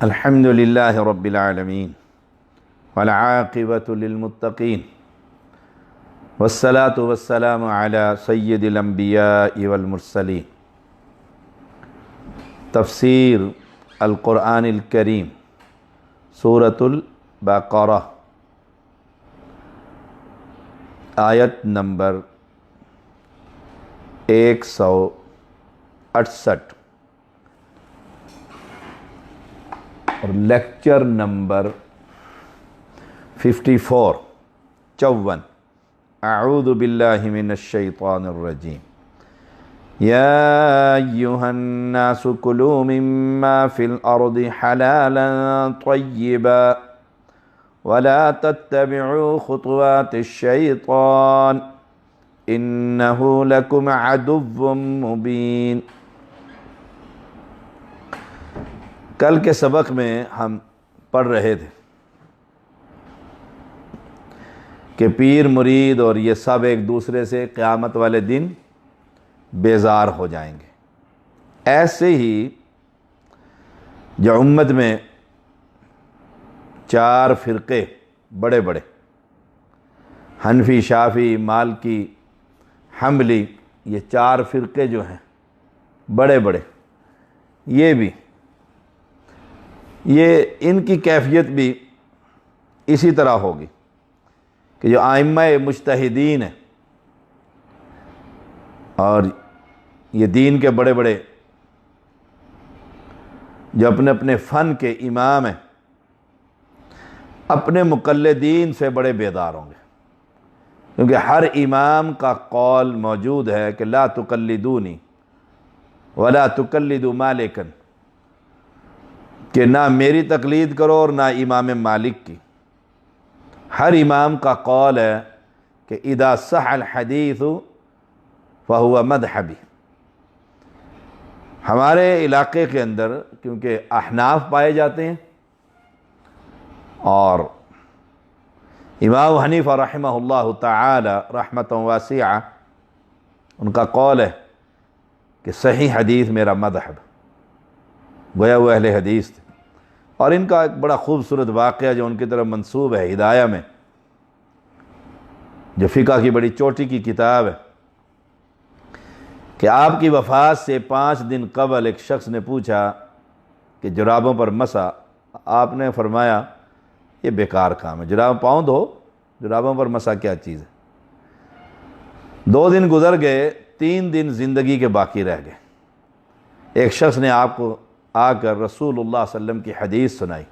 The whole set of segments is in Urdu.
الحمد للہ رب العالمین والعاقبۃ للمتقین والصلاة والسلام علی سید الانبیاء والمرسلین۔ تفسیر القرآن الکریم سورۃ البقرہ آیت نمبر 168 اور لیکچر نمبر 54 اعوذ باللہ من الشیطان الرجیم یا ایہا الناس کلوا مما فی الارض حلالا طیبا ولا تتبعوا خطوات الشیطان انہ لکم عدو مبین۔ کل کے سبق میں ہم پڑھ رہے تھے کہ پیر مرید اور یہ سب ایک دوسرے سے قیامت والے دن بیزار ہو جائیں گے۔ ایسے ہی جو امت میں 4 فرقے بڑے بڑے حنفی، شافعی، مالکی، حنبلی، یہ 4 فرقے جو ہیں بڑے بڑے، یہ ان کی کیفیت بھی اسی طرح ہوگی کہ جو ائمہ مجتہدین ہیں اور یہ دین کے بڑے بڑے جو اپنے اپنے فن کے امام ہیں، اپنے مقلدین سے بڑے بیدار ہوں گے، کیونکہ ہر امام کا قول موجود ہے کہ لا تقلدونی ولا تقلدوا مالکا، کہ نہ میری تقلید کرو اور نہ امام مالک کی۔ ہر امام کا قول ہے کہ اذا صح الحدیث فہو مذہبی۔ ہمارے علاقے کے اندر کیونکہ احناف پائے جاتے ہیں اور امام حنیفہ رحمہ اللہ تعالی رحمۃ واسعہ، ان کا قول ہے کہ صحیح حدیث میرا مذہب، گویا وہ اہل حدیث تھے۔ اور ان کا ایک بڑا خوبصورت واقعہ جو ان کی طرف منسوب ہے ہدایہ میں، جو فقہ کی بڑی چوٹی کی کتاب ہے، کہ آپ کی وفات سے 5 دن قبل ایک شخص نے پوچھا کہ جرابوں پر مسح، آپ نے فرمایا یہ بیکار کام ہے، جراب پاؤں دھو، جرابوں پر مسح کیا چیز ہے۔ 2 دن گزر گئے، 3 دن زندگی کے باقی رہ گئے، ایک شخص نے آپ کو آ کر رسول اللہ صلی اللہ علیہ وسلم کی حدیث سنائی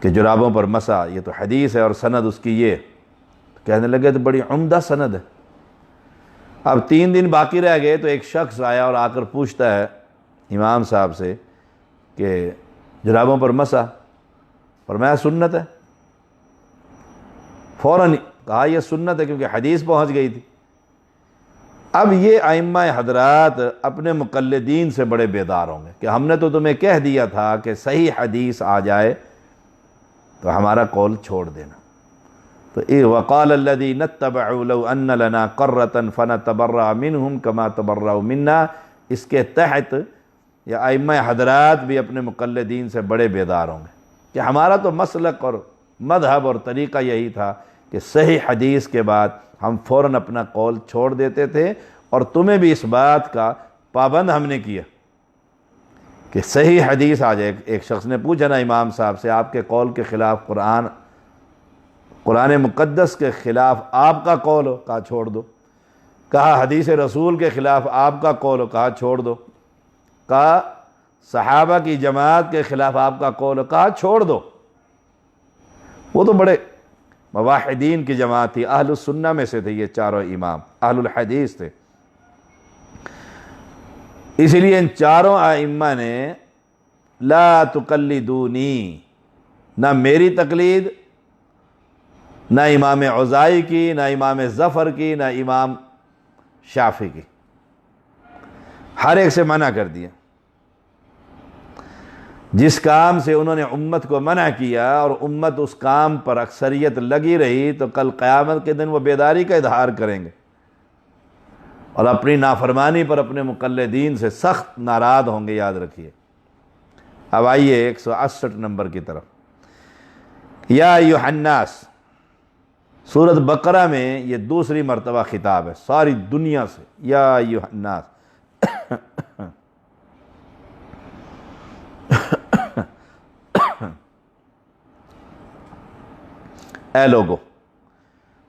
کہ جرابوں پر مسح، یہ تو حدیث ہے اور سند اس کی یہ، کہنے لگے تو بڑی عمدہ سند ہے۔ اب 3 دن باقی رہ گئے تو ایک شخص آیا اور آ کر پوچھتا ہے امام صاحب سے کہ جرابوں پر مسح، فرمایا سنت ہے، فوراً کہا یہ سنت ہے کیونکہ حدیث پہنچ گئی تھی۔ اب یہ ائمہ حضرات اپنے مقلدین سے بڑے بیدار ہوں گے کہ ہم نے تو تمہیں کہہ دیا تھا کہ صحیح حدیث آ جائے تو ہمارا قول چھوڑ دینا۔ تو وقال الذین اتبعوا لو ان لنا قرۃ فنتبرأ منہم کما تبرؤوا منا، اس کے تحت یہ ائمہ حضرات بھی اپنے مقلدین سے بڑے بیدار ہوں گے کہ ہمارا تو مسلک اور مذہب اور طریقہ یہی تھا کہ صحیح حدیث کے بعد ہم فوراً اپنا قول چھوڑ دیتے تھے، اور تمہیں بھی اس بات کا پابند ہم نے کیا کہ صحیح حدیث آ جائے۔ ایک شخص نے پوچھا نا امام صاحب سے، آپ کے قول کے خلاف قرآن مقدس کے خلاف آپ کا قول ہو، کہا چھوڑ دو۔ کہا حدیث رسول کے خلاف آپ کا قول ہو، کہا چھوڑ دو۔ کہا صحابہ کی جماعت کے خلاف آپ کا قول ہو، کہا چھوڑ دو۔ وہ تو بڑے موحدین کی جماعت تھی، اہل السنہ میں سے تھے یہ 4 امام، اہل الحدیث تھے۔ اس لیے ان 4 ائمہ نے لا تقلدونی، نہ میری تقلید، نہ امام اوزاعی کی، نہ امام ظفر کی، نہ امام شافعی کی، ہر ایک سے منع کر دیا۔ جس کام سے انہوں نے امت کو منع کیا اور امت اس کام پر اکثریت لگی رہی تو کل قیامت کے دن وہ بیداری کا اظہار کریں گے اور اپنی نافرمانی پر اپنے مقلدین سے سخت ناراض ہوں گے، یاد رکھیے۔ اب آئیے 168 نمبر کی طرف. یا ایھا الناس، سورۃ بقرہ میں یہ دوسری مرتبہ خطاب ہے ساری دنیا سے. یا ایھا الناس، اے لوگو،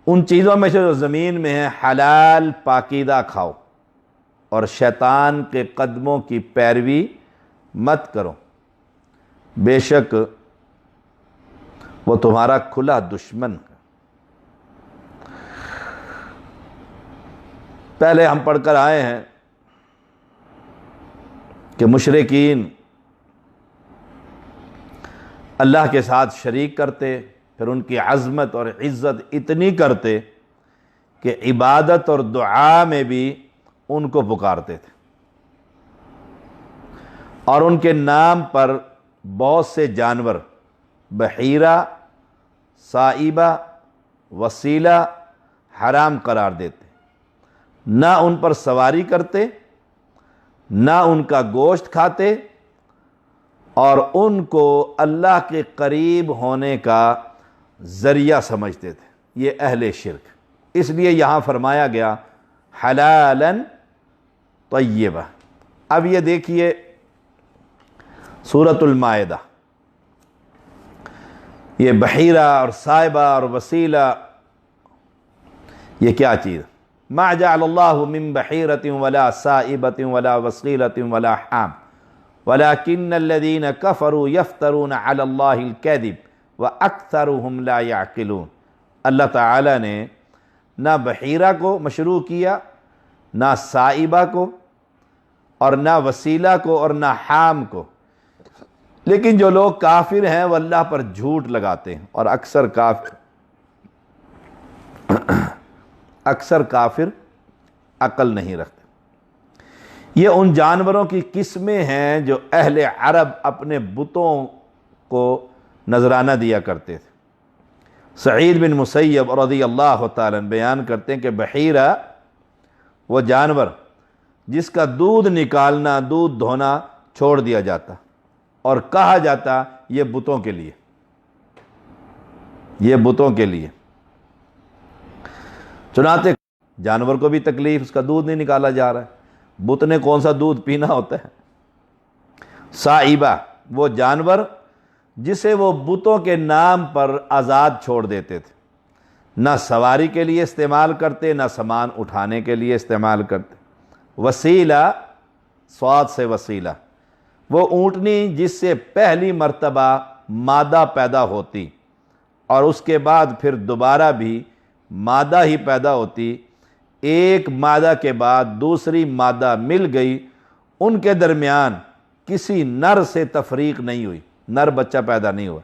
ان چیزوں میں سے جو زمین میں ہیں حلال پاکیزہ کھاؤ اور شیطان کے قدموں کی پیروی مت کرو، بے شک وہ تمہارا کھلا دشمن ہے. پہلے ہم پڑھ کر آئے ہیں کہ مشرکین اللہ کے ساتھ شریک کرتے، پھر ان کی عظمت اور عزت اتنی کرتے کہ عبادت اور دعا میں بھی ان کو پکارتے تھے، اور ان کے نام پر بہت سے جانور بحیرہ، سائبہ، وسیلہ حرام قرار دیتے، نہ ان پر سواری کرتے، نہ ان کا گوشت کھاتے، اور ان کو اللہ کے قریب ہونے کا ذریعہ سمجھتے تھے. یہ اہل شرک. اس لیے یہاں فرمایا گیا حلالا طیبہ. اب یہ دیکھیے سورۃ المائدہ، یہ بحیرہ اور سائبہ اور وسیلہ یہ کیا چیز؟ ما جعل اللہ من بحیرۃ ولا سائبۃ ولا وسیلۃ ولا حام ولكن الذين كفروا يفترون على اللہ الكذب وَأَكْثَرُهُمْ لَا يَعْقِلُونَ. اللہ تعالیٰ نے نہ بحیرہ کو مشروع کیا، نہ سائبہ کو، اور نہ وسیلہ کو، اور نہ حام کو، لیکن جو لوگ کافر ہیں وہ اللہ پر جھوٹ لگاتے ہیں، اور اکثر کافر عقل نہیں رکھتے. یہ ان جانوروں کی قسمیں ہیں جو اہل عرب اپنے بتوں کو نذرانہ دیا کرتے تھے. سعید بن مسیب رضی اللہ تعالیٰ عنہ بیان کرتے ہیں کہ بحیرہ وہ جانور جس کا دودھ نکالنا، دودھ دھونا چھوڑ دیا جاتا اور کہا جاتا یہ بتوں کے لیے، یہ بتوں کے لیے. چنانچہ جانور کو بھی تکلیف، اس کا دودھ نہیں نکالا جا رہا ہے، بت نے کون سا دودھ پینا ہوتا ہے. سائبہ وہ جانور جسے وہ بتوں کے نام پر آزاد چھوڑ دیتے تھے، نہ سواری کے لیے استعمال کرتے، نہ سامان اٹھانے کے لیے استعمال کرتے. وسیلہ، صاد سے وسیلہ، وہ اونٹنی جس سے پہلی مرتبہ مادہ پیدا ہوتی اور اس کے بعد پھر دوبارہ بھی مادہ ہی پیدا ہوتی، ایک مادہ کے بعد دوسری مادہ مل گئی، ان کے درمیان کسی نر سے تفریق نہیں ہوئی، نر بچہ پیدا نہیں ہوا،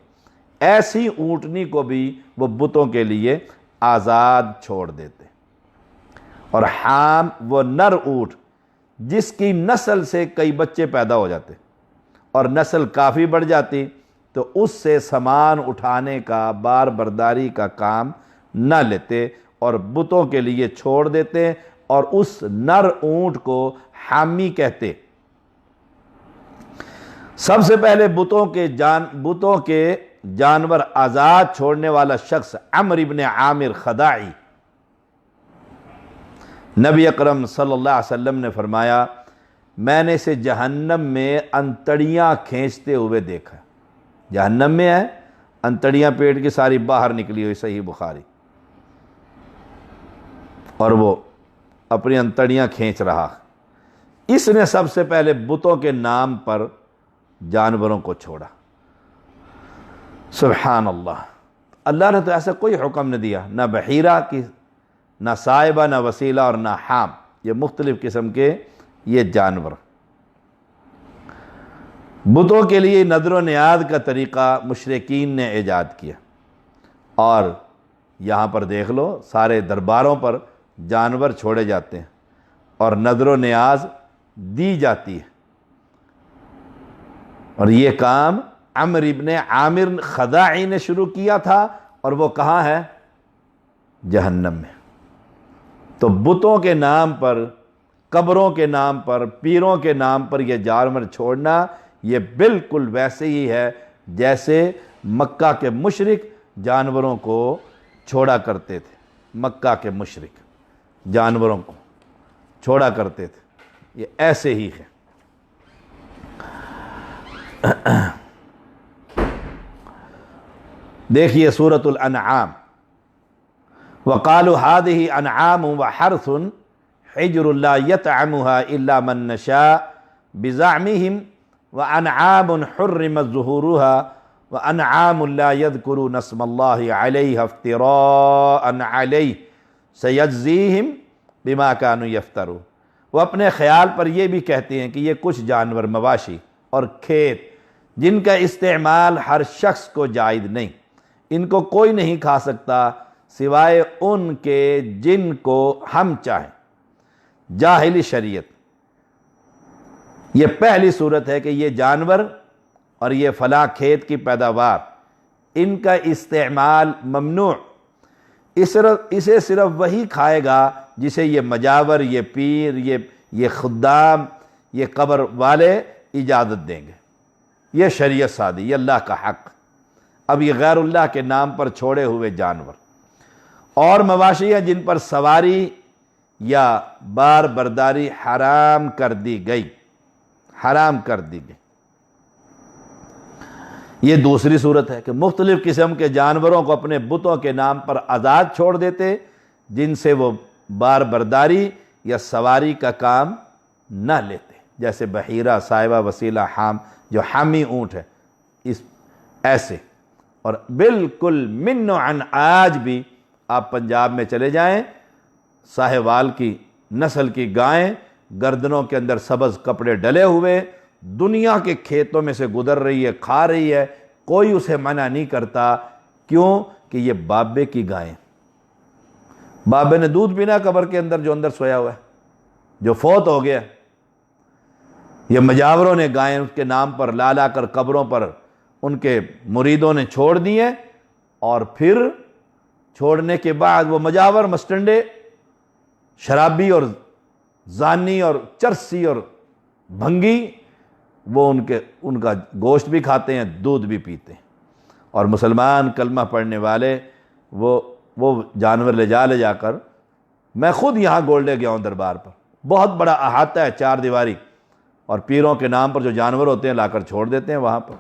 ایسی اونٹنی کو بھی وہ بتوں کے لیے آزاد چھوڑ دیتے. اور حام وہ نر اونٹ جس کی نسل سے کئی بچے پیدا ہو جاتے اور نسل کافی بڑھ جاتی تو اس سے سامان اٹھانے کا، بار برداری کا کام نہ لیتے اور بتوں کے لیے چھوڑ دیتے، اور اس نر اونٹ کو حامی کہتے. سب سے پہلے بتوں کے جانور آزاد چھوڑنے والا شخص عمرو بن عامر خداعی. نبی اکرم صلی اللہ علیہ وسلم نے فرمایا میں نے اسے جہنم میں انتڑیاں کھینچتے ہوئے دیکھا. جہنم میں ہے، انتڑیاں پیٹ کی ساری باہر نکلی ہوئی، صحیح بخاری، اور وہ اپنی انتڑیاں کھینچ رہا. اس نے سب سے پہلے بتوں کے نام پر جانوروں کو چھوڑا. سبحان اللہ. اللہ نے تو ایسا کوئی حکم نہ دیا، نہ بحیرہ کی، نہ سائبہ، نہ وسیلہ اور نہ حام، یہ مختلف قسم کے یہ جانور. بتوں کے لیے نذر و نیاز کا طریقہ مشرکین نے ایجاد کیا، اور یہاں پر دیکھ لو سارے درباروں پر جانور چھوڑے جاتے ہیں اور نذر و نیاز دی جاتی ہے. اور یہ کام عمرو بن عامر خداعی نے شروع کیا تھا، اور وہ کہاں ہے؟ جہنم میں. تو بتوں کے نام پر، قبروں کے نام پر، پیروں کے نام پر یہ جانور چھوڑنا یہ بالکل ویسے ہی ہے جیسے مکہ کے مشرک جانوروں کو چھوڑا کرتے تھے، مکہ کے مشرک جانوروں کو چھوڑا کرتے تھے، یہ ایسے ہی ہے۔ دیکھیے سورۃ الانعام، وَقَالُوا هَٰذِهِ أَنْعَامٌ وَحَرْثٌ حِجْرٌ لَا يَطْعَمُهَا إِلَّا مَن نَّشَاءُ بِزَعْمِهِمْ وَأَنْعَامٌ حُرِّمَتْ ظُهُورُهَا وَأَنْعَامٌ لَا يَذْكُرُونَ اسْمَ اللَّهِ عَلَيْهَا افْتِرَاءً عَلَيْهِ سَيَجْزِيهِمْ بِمَا كَانُوا يَفْتَرُونَ۔ وہ اپنے خیال پر یہ بھی کہتے ہیں کہ یہ کچھ جانور، مواشی اور کھیت جن کا استعمال ہر شخص کو جائز نہیں، ان کو کوئی نہیں کھا سکتا سوائے ان کے جن کو ہم چاہیں۔ جاہلی شریعت، یہ پہلی صورت ہے کہ یہ جانور اور یہ فلاں کھیت کی پیداوار، ان کا استعمال ممنوع، اسے صرف وہی کھائے گا جسے یہ مجاور، یہ پیر، یہ خدام، یہ قبر والے اجازت دیں گے۔ یہ شریعت سادی، یہ اللہ کا حق۔ اب یہ غیر اللہ کے نام پر چھوڑے ہوئے جانور اور مواشی ہیں جن پر سواری یا بار برداری حرام کر دی گئی، حرام کر دی گئی۔ یہ دوسری صورت ہے کہ مختلف قسم کے جانوروں کو اپنے بتوں کے نام پر آزاد چھوڑ دیتے، جن سے وہ بار برداری یا سواری کا کام نہ لیتے، جیسے بحیرہ، صائبہ، وسیلہ، حام، جو حامی اونٹ ہے، اس ایسے۔ اور بالکل من عن، آج بھی آپ پنجاب میں چلے جائیں، ساہیوال کی نسل کی گائیں گردنوں کے اندر سبز کپڑے ڈلے ہوئے دنیا کے کھیتوں میں سے گزر رہی ہے، کھا رہی ہے، کوئی اسے منع نہیں کرتا۔ کیوں؟ کہ یہ بابے کی گائیں، بابے نے دودھ پینا قبر کے اندر، جو اندر سویا ہوا ہے، جو فوت ہو گیا۔ یہ مجاوروں نے گائیں اس کے نام پر لا لا کر قبروں پر ان کے مریدوں نے چھوڑ دی ہیں، اور پھر چھوڑنے کے بعد وہ مجاور، مسٹنڈے، شرابی اور زانی اور چرسی اور بھنگی، وہ ان کا گوشت بھی کھاتے ہیں، دودھ بھی پیتے ہیں۔ اور مسلمان کلمہ پڑھنے والے وہ جانور لے جا کر، میں خود یہاں گولڈے گیا ہوں دربار پر، بہت بڑا احاطہ ہے، 4 دیواری، اور پیروں کے نام پر جو جانور ہوتے ہیں لا کر چھوڑ دیتے ہیں وہاں پر۔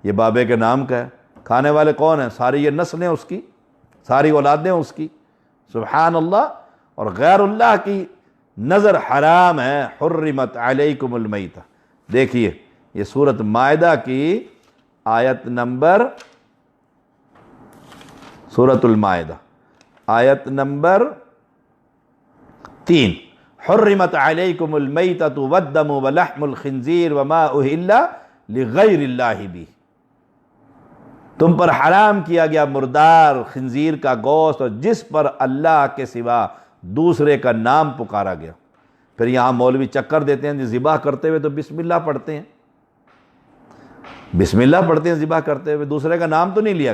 یہ بابے کے نام کا ہے، کھانے والے کون ہیں؟ ساری یہ نسلیں اس کی، ساری اولادیں اس کی، سبحان اللہ۔ اور غیر اللہ کی نظر حرام ہے، حرمت علیکم المیتہ۔ دیکھیے یہ سورۃ مائدہ کی آیت نمبر، سورۃ المائدہ آیت نمبر 3، حرمت علیکم المیتۃ والدم ولحم الخنزیر وما اہل لغیر اللہ بہ۔ تم پر حرام کیا گیا مردار، خنزیر کا گوشت، اور جس پر اللہ کے سوا دوسرے کا نام پکارا گیا۔ پھر یہاں مولوی چکر دیتے ہیں، ذبح کرتے ہوئے تو بسم اللہ پڑھتے ہیں، بسم اللہ پڑھتے ہیں ذبح کرتے ہوئے، دوسرے کا نام تو نہیں لیا۔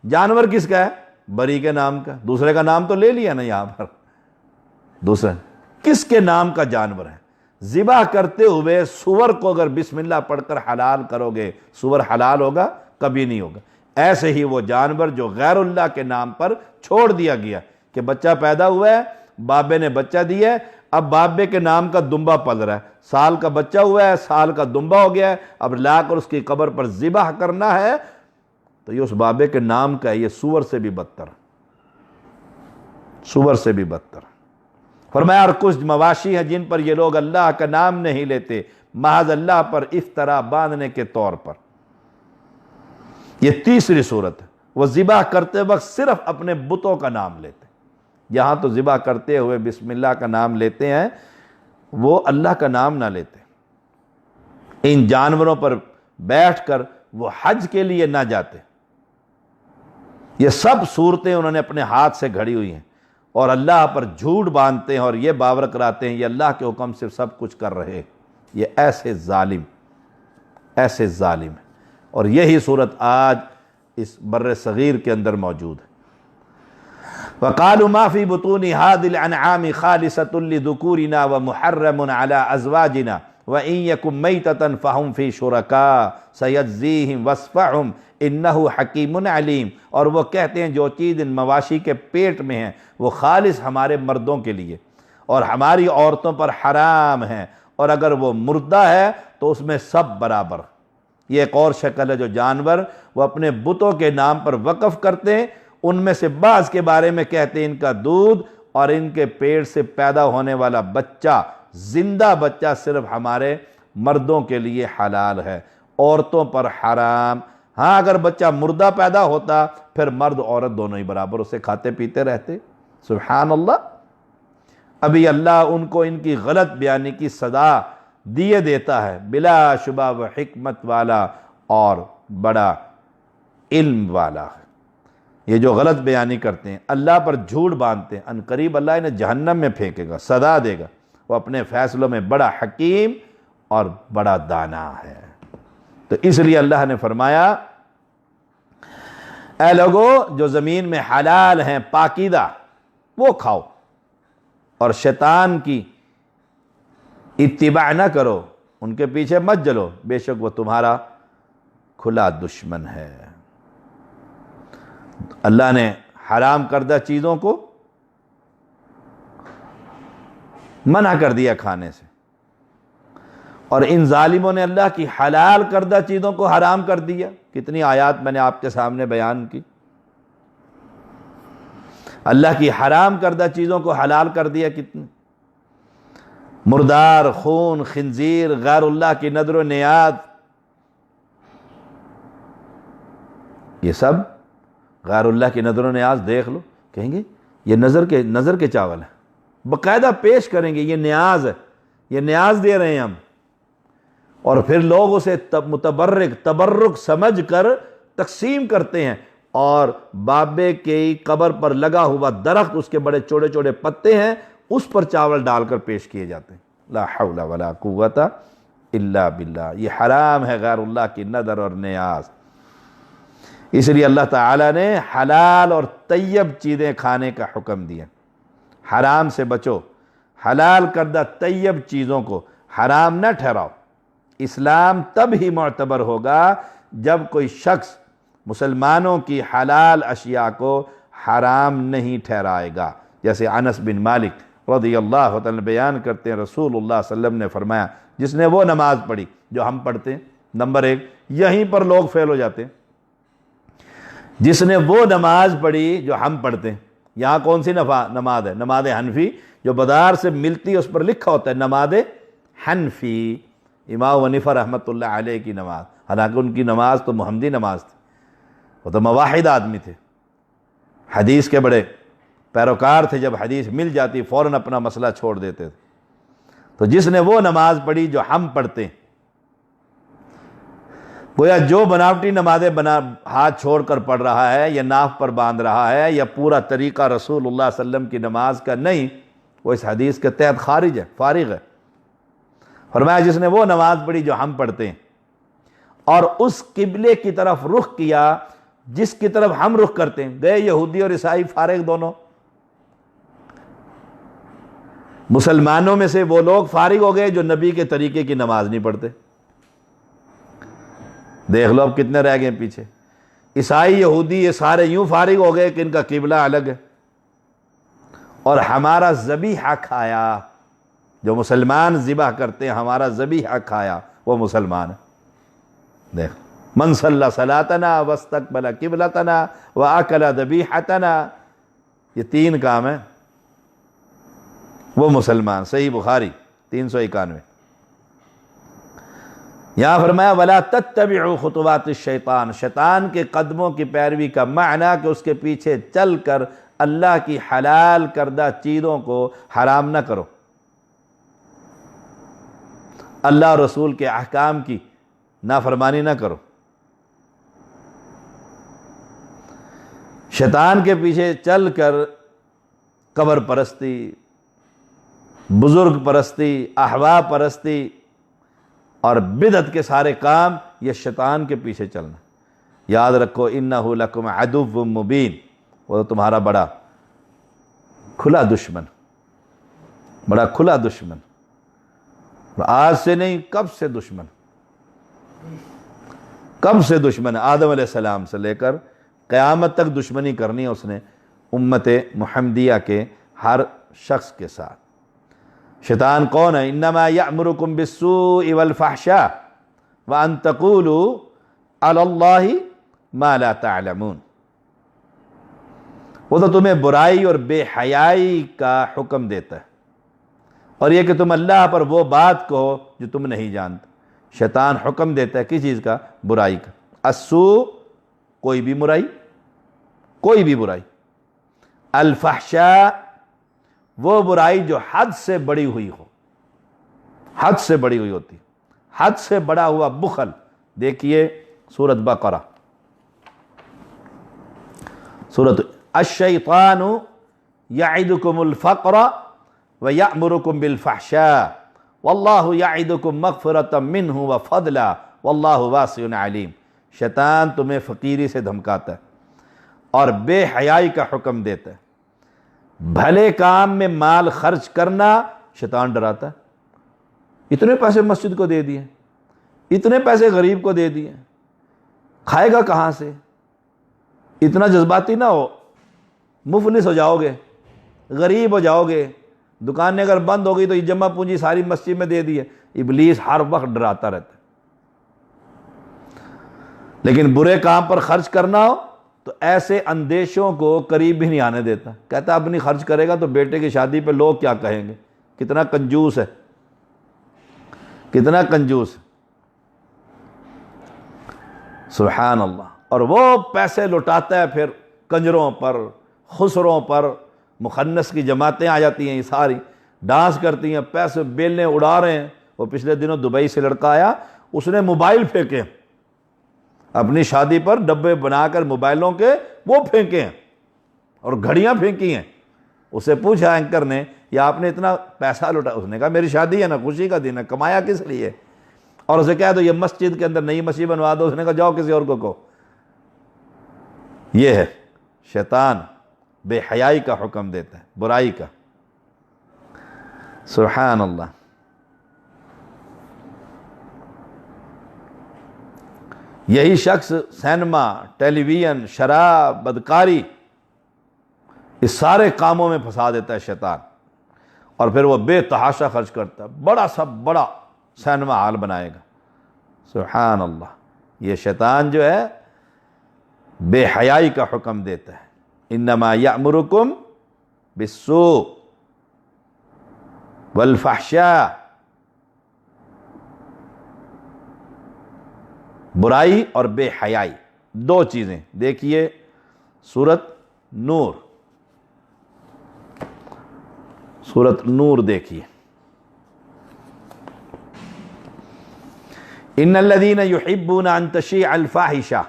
جانور کس کا ہے؟ بری کے نام کا، دوسرے کا نام تو لے لیا نا یہاں پر۔ دوسرا کس کے نام کا جانور ہے؟ ذبح کرتے ہوئے سور کو اگر بسم اللہ پڑھ کر حلال کرو گے، سور حلال ہوگا؟ کبھی نہیں ہوگا۔ ایسے ہی وہ جانور جو غیر اللہ کے نام پر چھوڑ دیا گیا، کہ بچہ پیدا ہوا ہے، بابے نے بچہ دیا ہے، اب بابے کے نام کا دمبا پل رہا ہے، سال کا بچہ ہوا ہے، سال کا دمبا ہو گیا ہے، اب لا کر اس کی قبر پر ذبح کرنا ہے، تو یہ اس بابے کے نام کا ہے۔ یہ سور سے بھی بدتر، سور سے بھی بدتر۔ فرمایا اور کچھ مواشی ہیں جن پر یہ لوگ اللہ کا نام نہیں لیتے، محض اللہ پر افترا باندھنے کے طور پر۔ یہ تیسری صورت ہے، وہ ذبح کرتے وقت صرف اپنے بتوں کا نام لیتے۔ یہاں تو ذبح کرتے ہوئے بسم اللہ کا نام لیتے ہیں، وہ اللہ کا نام نہ لیتے۔ ان جانوروں پر بیٹھ کر وہ حج کے لیے نہ جاتے۔ یہ سب صورتیں انہوں نے اپنے ہاتھ سے گھڑی ہوئی ہیں، اور اللہ پر جھوٹ باندھتے ہیں، اور یہ باور کراتے ہیں یہ اللہ کے حکم سے سب کچھ کر رہے ہیں۔ یہ ایسے ظالم، ایسے ظالم ہیں۔ اور یہی صورت آج اس بر صغیر کے اندر موجود ہے۔ وَقَالُوا مَا فِي بُطُونِ هَٰذِهِ الْأَنْعَامِ خَالِصَةٌ لِذُكُورِنَا وَمُحَرَّمٌ عَلَىٰ أَزْوَاجِنَا وَإِن يَكُن مَيْتَةً فَهُمْ فِي شُرَكَاء سَيَجْزِيهِمْ وَصْفَهُمْ إِنَّهُ حَكِيمٌ عَلِيمٌ۔ اور وہ کہتے ہیں جو چیز ان مواشی کے پیٹ میں ہے وہ خالص ہمارے مردوں کے لیے اور ہماری عورتوں پر حرام ہے، اور اگر وہ مردہ ہے تو اس میں سب برابر۔ یہ ایک اور شکل ہے جو جانور وہ اپنے بتوں کے نام پر وقف کرتے ہیں، ان میں سے بعض کے بارے میں کہتے ہیں ان کا دودھ اور ان کے پیٹ سے پیدا ہونے والا بچہ، زندہ بچہ صرف ہمارے مردوں کے لیے حلال ہے، عورتوں پر حرام۔ ہاں اگر بچہ مردہ پیدا ہوتا پھر مرد عورت دونوں ہی برابر اسے کھاتے پیتے رہتے۔ سبحان اللہ۔ ابھی اللہ ان کو ان کی غلط بیانی کی سزا دیے دیتا ہے، بلا شبہ وہ حکمت والا اور بڑا علم والا ہے۔ یہ جو غلط بیانی کرتے ہیں، اللہ پر جھوٹ باندھتے ہیں، ان قریب اللہ انہیں جہنم میں پھینکے گا، سزا دے گا۔ وہ اپنے فیصلوں میں بڑا حکیم اور بڑا دانا ہے۔ تو اس لیے اللہ نے فرمایا اے لوگو جو زمین میں حلال ہیں پاکیزہ وہ کھاؤ، اور شیطان کی اتباع نہ کرو، ان کے پیچھے مت چلو، بے شک وہ تمہارا کھلا دشمن ہے۔ اللہ نے حرام کردہ چیزوں کو منع کر دیا کھانے سے، اور ان ظالموں نے اللہ کی حلال کردہ چیزوں کو حرام کر دیا۔ کتنی آیات میں نے آپ کے سامنے بیان کی، اللہ کی حرام کردہ چیزوں کو حلال کر دیا۔ کتنی مردار، خون، خنزیر، غیر اللہ کی نظر و نیاز، یہ سب غیر اللہ کی نظر و نیاز دیکھ لو، کہیں گے یہ نظر کے چاول ہیں، باقاعدہ پیش کریں گے یہ نیاز ہے، یہ نیاز دے رہے ہیں ہم، اور پھر لوگ اسے تبرک سمجھ کر تقسیم کرتے ہیں، اور بابے کی قبر پر لگا ہوا درخت، اس کے بڑے چھوٹے چھوٹے پتے ہیں، اس پر چاول ڈال کر پیش کیے جاتے ہیں۔ لا حول ولا قوت الا باللہ۔ یہ حرام ہے غیر اللہ کی نظر اور نیاز۔ اس لیے اللہ تعالیٰ نے حلال اور طیب چیزیں کھانے کا حکم دیا۔ حرام سے بچو، حلال کردہ طیب چیزوں کو حرام نہ ٹھہراؤ۔ اسلام تب ہی معتبر ہوگا جب کوئی شخص مسلمانوں کی حلال اشیاء کو حرام نہیں ٹھہرائے گا۔ جیسے انس بن مالک رضی اللہ تعالیٰ بیان کرتے ہیں، رسول اللہ صلی اللہ علیہ وسلم نے فرمایا جس نے وہ نماز پڑھی جو ہم پڑھتے ہیں، نمبر ایک یہیں پر لوگ فیل ہو جاتے ہیں، جس نے وہ نماز پڑھی جو ہم پڑھتے ہیں۔ یہاں کون سی نماز ہے؟ نماز حنفی، جو بازار سے ملتی ہے اس پر لکھا ہوتا ہے نماز حنفی، امام حنیفہ رحمۃ اللہ علیہ کی نماز، حالانکہ ان کی نماز تو محمدی نماز تھی، وہ تو مواحد آدمی تھے، حدیث کے بڑے پیروکار تھے، جب حدیث مل جاتی فوراً اپنا مسئلہ چھوڑ دیتے تھے۔ تو جس نے وہ نماز پڑھی جو ہم پڑھتے ہیں، گویا جو بناوٹی نمازیں ہاتھ چھوڑ کر پڑھ رہا ہے یا ناف پر باندھ رہا ہے یا پورا طریقہ رسول اللہ صلی اللہ علیہ وسلم کی نماز کا نہیں، وہ اس حدیث کے تحت خارج ہے، فارغ ہے۔ فرمایا جس نے وہ نماز پڑھی جو ہم پڑھتے ہیں اور اس قبلے کی طرف رخ کیا جس کی طرف ہم رخ کرتے ہیں، گئے یہودی اور عیسائی فارغ دونوں۔ مسلمانوں میں سے وہ لوگ فارغ ہو گئے جو نبی کے طریقے کی نماز نہیں پڑھتے، دیکھ لو اب کتنے رہ گئے پیچھے۔ عیسائی یہودی یہ سارے یوں فارغ ہو گئے کہ ان کا قبلہ الگ ہے، اور ہمارا ذبیحہ کھایا، جو مسلمان ذبح کرتے ہیں ہمارا ذبیحہ کھایا وہ مسلمان ہے۔ دیکھ من صلی صلاتنا واستقبل قبلتنا واکل ذبیحتنا، یہ تین کام ہیں، وہ مسلمان۔ صحیح بخاری 391۔ یہاں فرمایا وَلَا تَتَّبِعُوا خُطُوَاتِ الشَّيْطَانِ، شیطان کے قدموں کی پیروی کا معنی کہ اس کے پیچھے چل کر اللہ کی حلال کردہ چیزوں کو حرام نہ کرو، اللہ اور رسول کے احکام کی نافرمانی نہ کرو۔ شیطان کے پیچھے چل کر قبر پرستی، بزرگ پرستی، احباب پرستی اور بدعت کے سارے کام، یہ شیطان کے پیچھے چلنا۔ یاد رکھو انہ لکم عدو مبین، وہ تمہارا بڑا کھلا دشمن، بڑا کھلا دشمن۔ آج سے نہیں، کب سے دشمن، کب سے دشمن ہے، آدم علیہ السلام سے لے کر قیامت تک دشمنی کرنی ہے اس نے امت محمدیہ کے ہر شخص کے ساتھ۔ شیطان کون ہے؟ انما یأمرکم بالسوء والفحشاء وان تقولوا علی اللہ ما لا تعلمون۔ وہ تو تمہیں برائی اور بے حیائی کا حکم دیتا ہے، اور یہ کہ تم اللہ پر وہ بات کہو جو تم نہیں جانتے۔ شیطان حکم دیتا ہے کس چیز کا؟ برائی کا۔ السوء کوئی بھی برائی، کوئی بھی برائی۔ الفحشاء وہ برائی جو حد سے بڑی ہوئی ہو، حد سے بڑی ہوئی ہوتی، حد سے بڑا ہوا بخل۔ دیکھیے سورۃ بقرہ، سورۃ الشیطان یعدکم الفقر ویأمرکم بالفحشاء واللہ یعدکم مغفرۃ منہ وفضلا واللہ واسع علیم۔ شیطان تمہیں فقیری سے دھمکاتا ہے اور بے حیائی کا حکم دیتا ہے۔ بھلے کام میں مال خرچ کرنا شیطان ڈراتا ہے۔ اتنے پیسے مسجد کو دے دیے، اتنے پیسے غریب کو دے دیے، کھائے گا کہاں سے؟ اتنا جذباتی نہ ہو، مفلس ہو جاؤ گے، غریب ہو جاؤ گے، دکانیں اگر بند ہو گئی تو یہ جمع پونجی ساری مسجد میں دے دی ہے۔ ابلیس ہر وقت ڈراتا رہتا ہے۔ لیکن برے کام پر خرچ کرنا ہو تو ایسے اندیشوں کو قریب بھی نہیں آنے دیتا۔ کہتا اب نہیں خرچ کرے گا تو بیٹے کی شادی پہ لوگ کیا کہیں گے؟ کتنا کنجوس ہے، کتنا کنجوس ہے، سبحان اللہ۔ اور وہ پیسے لٹاتا ہے پھر کنجروں پر، خسروں پر۔ مخنث کی جماعتیں آ جاتی ہیں، یہ ساری ڈانس کرتی ہیں، پیسے بیلنے اڑا رہے ہیں۔ وہ پچھلے دنوں دبئی سے لڑکا آیا، اس نے موبائل پھینکے اپنی شادی پر، ڈبے بنا کر موبائلوں کے وہ پھینکے ہیں، اور گھڑیاں پھینکی ہیں۔ اسے پوچھا اینکر نے، یہ آپ نے اتنا پیسہ لٹا؟ اس نے کہا میری شادی ہے نا، خوشی کا دن ہے، کمایا کس لیے؟ اور اسے کہا تو یہ مسجد کے اندر نئی مسجد بنوا دو۔ اس نے کہا جاؤ کسی اور کو کہو۔ یہ ہے شیطان، بے حیائی کا حکم دیتا ہے، برائی کا، سبحان اللہ۔ یہی شخص سینما، ٹیلی ویژن، شراب، بدکاری، اس سارے کاموں میں پھنسا دیتا ہے شیطان، اور پھر وہ بے تحاشا خرچ کرتا ہے، بڑا سا بڑا سینما ہال بنائے گا، سبحان اللہ۔ یہ شیطان جو ہے بے حیائی کا حکم دیتا ہے۔ انما یأمرکم بالسوء والفحشاء، برائی اور بے حیائی، دو چیزیں۔ دیکھیے سورۃ نور، سورۃ نور دیکھیے۔ ان الذین یحبون ان تشیع الفاحشہ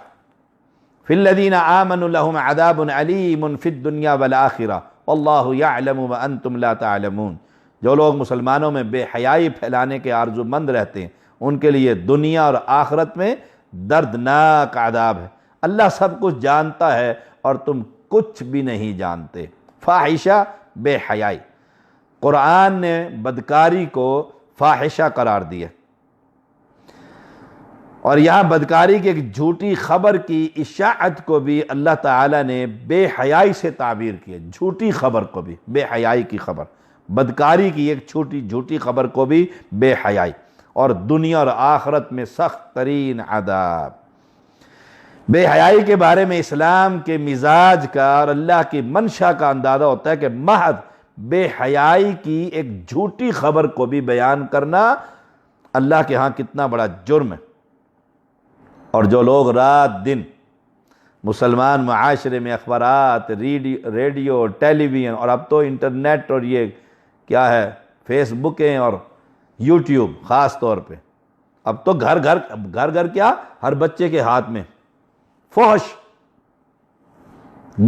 فی الذین آمنوا لهم عذاب علیم فی الدنیا والآخرہ واللہ یعلم وانتم لا تعلمون۔ جو لوگ مسلمانوں میں بے حیائی پھیلانے کے آرزو مند رہتے ہیں، ان کے لیے دنیا اور آخرت میں دردناک عذاب ہے۔ اللہ سب کچھ جانتا ہے اور تم کچھ بھی نہیں جانتے۔ فاحشہ، بے حیائی۔ قرآن نے بدکاری کو فاحشہ قرار دیا، اور یہاں بدکاری کی ایک جھوٹی خبر کی اشاعت کو بھی اللہ تعالیٰ نے بے حیائی سے تعبیر کیا۔ جھوٹی خبر کو بھی، بے حیائی کی خبر، بدکاری کی ایک جھوٹی خبر کو بھی بے حیائی، اور دنیا اور آخرت میں سخت ترین عذاب۔ بے حیائی کے بارے میں اسلام کے مزاج کا اور اللہ کی منشا کا اندازہ ہوتا ہے کہ محض بے حیائی کی ایک جھوٹی خبر کو بھی بیان کرنا اللہ کے ہاں کتنا بڑا جرم ہے۔ اور جو لوگ رات دن مسلمان معاشرے میں اخبارات، ریڈیو، ٹیلی ویژن، اور اب تو انٹرنیٹ اور یہ کیا ہے فیس بکیں اور یوٹیوب خاص طور پہ، اب تو گھر گھر کیا ہر بچے کے ہاتھ میں فحش،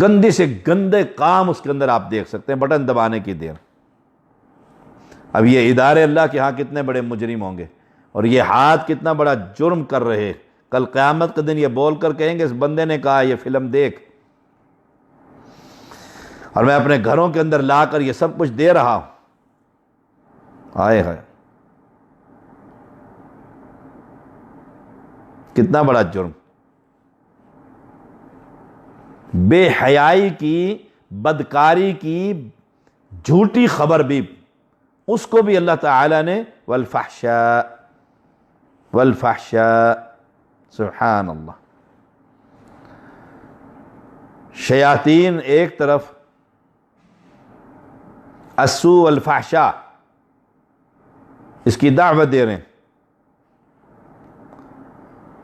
گندی سے گندے کام اس کے اندر آپ دیکھ سکتے ہیں بٹن دبانے کی دیر۔ اب یہ ادارے اللہ کے ہاں کتنے بڑے مجرم ہوں گے، اور یہ ہاتھ کتنا بڑا جرم کر رہے۔ کل قیامت کے دن یہ بول کر کہیں گے اس بندے نے کہا یہ فلم دیکھ، اور میں اپنے گھروں کے اندر لا کر یہ سب کچھ دے رہا ہوں۔ آئے ہائے، کتنا بڑا جرم. بے حیائی کی، بدکاری کی جھوٹی خبر بھی، اس کو بھی اللہ تعالی نے والفحشاء والفحشاء، سبحان اللہ. شیاطین ایک طرف السوء والفحشاء اس کی دعوت دے رہے ہیں،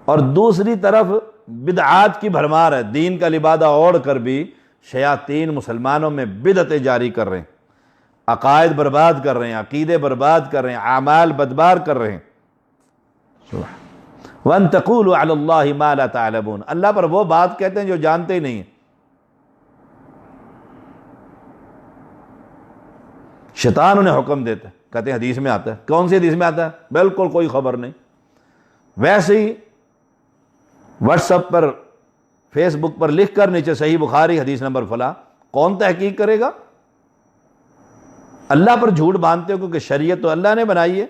اور دوسری طرف بدعات کی بھرمار ہے. دین کا لبادہ اوڑھ کر بھی شیاطین مسلمانوں میں بدعتیں جاری کر رہے ہیں، عقائد برباد کر رہے ہیں، عقیدے برباد کر رہے ہیں، اعمال بدبار کر رہے ہیں. وَأَن تَقُولُوا عَلَى اللَّهِ مَا لَا تَعْلَمُونَ، اللہ پر وہ بات کہتے ہیں جو جانتے ہی نہیں ہیں. شیطان انہیں حکم دیتا ہے، کہتے ہیں حدیث میں آتا ہے. کون سی حدیث میں آتا ہے؟ بالکل کوئی خبر نہیں. ویسے ہی واٹس ایپ پر، فیس بک پر لکھ کر نیچے صحیح بخاری حدیث نمبر فلاں، کون تحقیق کرے گا؟ اللہ پر جھوٹ باندھتے ہو کیونکہ شریعت تو اللہ نے بنائی ہے.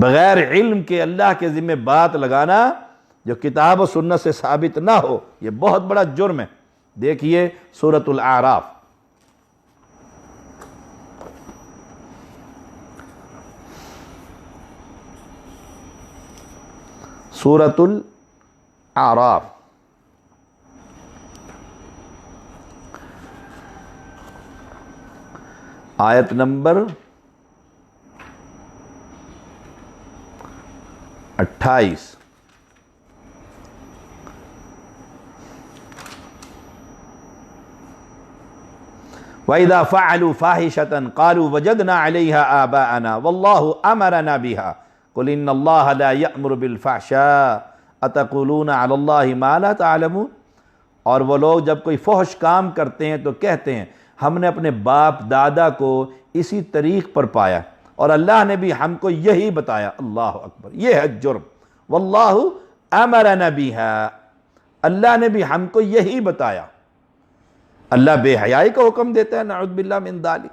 بغیر علم کے اللہ کے ذمہ بات لگانا جو کتاب و سنت سے ثابت نہ ہو، یہ بہت بڑا جرم ہے. دیکھیے سورۃ الاعراف، سورۃ الاعراف آیت نمبر 28. وَإِذَا فَعَلُوا فَاحِشَةً قَالُوا وَجَدْنَا عَلَيْهَا آبَاءَنَا وَاللَّهُ أَمَرَنَا بِهَا قُلْ إِنَّ اللَّهَ لَا يَأْمُرُ بِالْفَحْشَاءِ أَتَقُولُونَ عَلَى اللَّهِ مَا لَا تَعْلَمُونَ. اور وہ لوگ جب کوئی فحش کام کرتے ہیں تو کہتے ہیں ہم نے اپنے باپ دادا کو اسی طریق پر پایا اور اللہ نے بھی ہم کو یہی بتایا. اللہ اکبر، یہ ہے جرم. واللہ امرنا بها، اللہ نے بھی ہم کو یہی بتایا. اللہ بے حیائی کا حکم دیتا ہے، نعوذ باللہ من ذالک.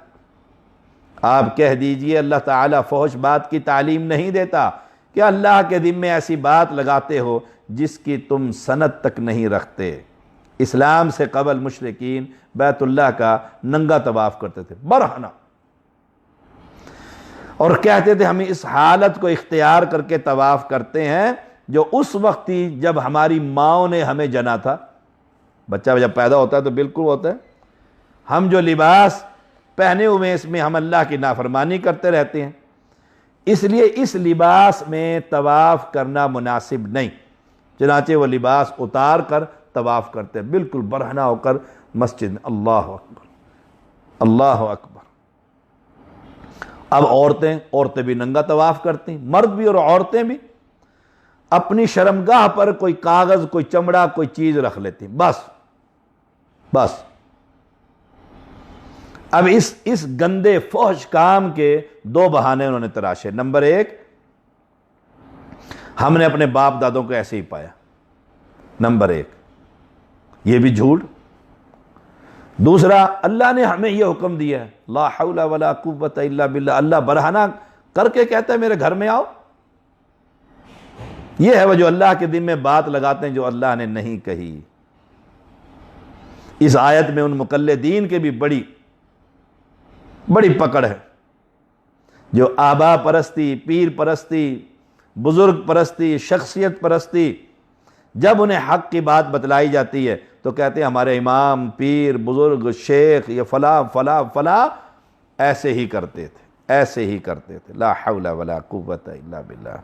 آپ کہہ دیجئے اللہ تعالیٰ فحش بات کی تعلیم نہیں دیتا کہ اللہ کے ذمے ایسی بات لگاتے ہو جس کی تم سند تک نہیں رکھتے. اسلام سے قبل مشرکین بیت اللہ کا ننگا طواف کرتے تھے برہنہ، اور کہتے تھے ہم اس حالت کو اختیار کر کے طواف کرتے ہیں جو اس وقت تھی جب ہماری ماؤں نے ہمیں جنا تھا. بچہ جب پیدا ہوتا ہے تو بالکل ہوتا ہے. ہم جو لباس پہنے ہوئے اس میں ہم اللہ کی نافرمانی کرتے رہتے ہیں، اس لیے اس لباس میں طواف کرنا مناسب نہیں. چنانچہ وہ لباس اتار کر طواف کرتے ہیں بالکل برہنہ ہو کر مسجد میں. اللہ اکبر، اللہ اکبر. اب عورتیں بھی ننگا طواف کرتی ہیں، مرد بھی اور عورتیں بھی. اپنی شرمگاہ پر کوئی کاغذ، کوئی چمڑا، کوئی چیز رکھ لیتی ہیں، بس. اب اس گندے فحش کام کے دو بہانے انہوں نے تراشے. نمبر 1، ہم نے اپنے باپ دادوں کو ایسے ہی پایا. نمبر 1، یہ بھی جھوٹ. دوسرا، اللہ نے ہمیں یہ حکم دیا ہے، لا حول ولا قوت الا باللہ. اللہ برہنہ کر کے کہتا ہے میرے گھر میں آؤ. یہ ہے وہ جو اللہ کے دن میں بات لگاتے ہیں جو اللہ نے نہیں کہی. اس آیت میں ان مقلدین کے بھی بڑی پکڑ ہے جو آبا پرستی، پیر پرستی، بزرگ پرستی، شخصیت پرستی، جب انہیں حق کی بات بتلائی جاتی ہے تو کہتے ہیں ہمارے امام، پیر، بزرگ، شیخ، یہ فلاں فلاں فلاں ایسے ہی کرتے تھے. لا حول ولا قوت الا باللہ.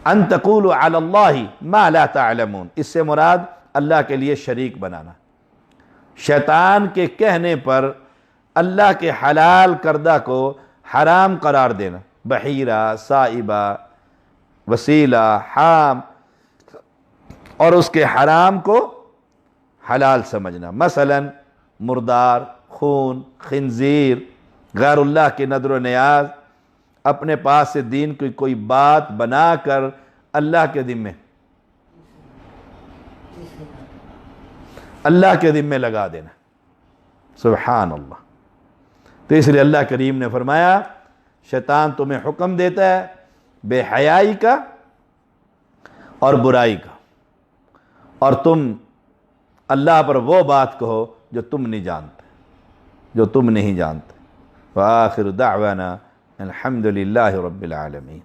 ان تقولوا علی اللہ ما لا تعلمون، اس سے مراد اللہ کے لیے شریک بنانا. شیطان کے کہنے پر اللہ کے حلال کردہ کو حرام قرار دینا. بحیرہ، سائبہ، وسیلہ، حام، اور اس کے حرام کو حلال سمجھنا. مثلا مردار، خون، خنزیر، غیر اللہ کے نذر و نیاز، اپنے پاس سے دین کی کوئی بات بنا کر اللہ کے ذمے لگا دینا. سبحان اللہ. تو اس لیے اللہ کریم نے فرمایا شیطان تمہیں حکم دیتا ہے بے حیائی کا اور برائی کا، اور تم اللہ پر وہ بات کہو جو تم نہیں جانتے، وآخر دعوانا الحمد للہ رب العالمین۔